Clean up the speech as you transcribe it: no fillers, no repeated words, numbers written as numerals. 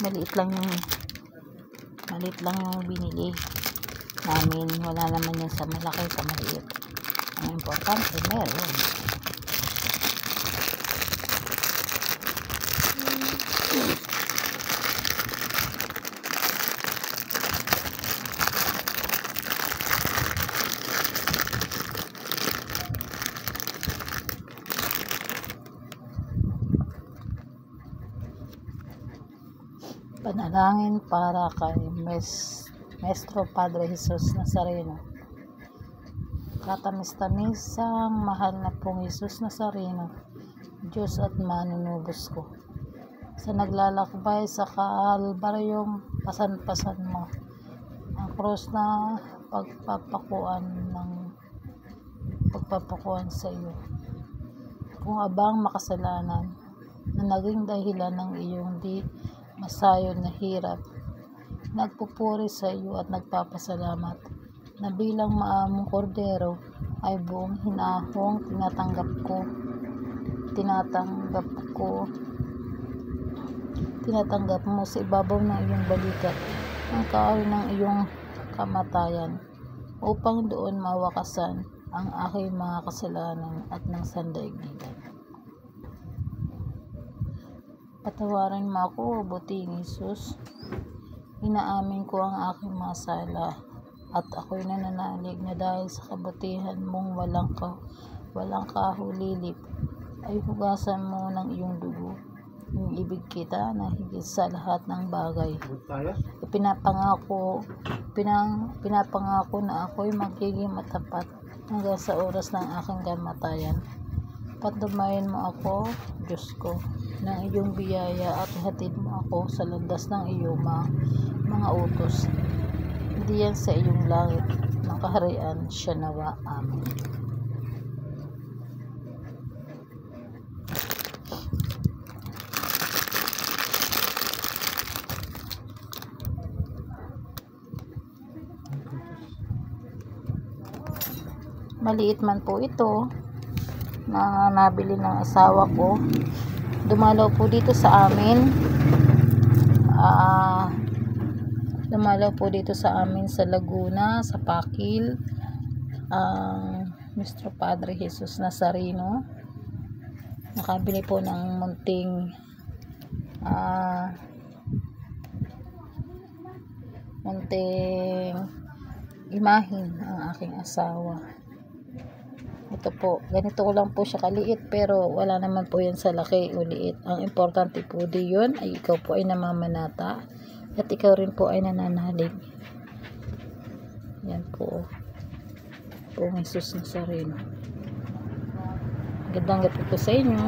maliit lang yung binili namin. Wala naman yan sa malaki, sa maliit. Ang importante meron. Panalangin para kay Maestro Padre Jesus Nazareno. Katamis-tamisang mahal na pong Jesus Nazareno, Diyos at manunubos ko, sa naglalakbay sa Kalbaryong pasan-pasan mo, ang krus na pagpapakuan sa iyo, kung abang makasalanan na naging dahilan ng iyong di masayon na hirap, nagpupuri sa iyo at nagpapasalamat na bilang maamong kordero ay buong hinahong tinatanggap mo sa ibabaw ng iyong balikat ang kaaway ng iyong kamatayan, upang doon mawakasan ang aking mga kasalanan at ng sandaigdigan. Patawarin mo ako, buting Jesus. Inaamin ko ang aking mga sala at ako'y nananalig na dahil sa kabutihan mong walang kahulilip ay hugasan mo ng iyong dugo yung ibig kita na higit sa lahat ng bagay. Pinapangako na ako'y magiging matapat hanggang sa oras ng aking kamatayan. Patumayin mo ako, Diyos ko, ng iyong biyaya at ihatid mo ako sa landas ng iyong mga utos. Diyan sa iyong langit ng kaharian siya nawa. Amen. Maliit man po ito na nabili ng asawa ko. Dumalaw po dito sa amin sa Laguna, sa Pakil, ang Maestro Padre Jesus Nazareno. Nakabili po ng munting imahin ang aking asawa. Ito po, ganito ko lang po siya kaliit, pero wala naman po yan sa laki o liit. Ang importante po diyon ay ikaw po ay namamanata at ikaw rin po ay nananalig. Yan po Jesus Nazareno. Gandang gabi po sa inyo.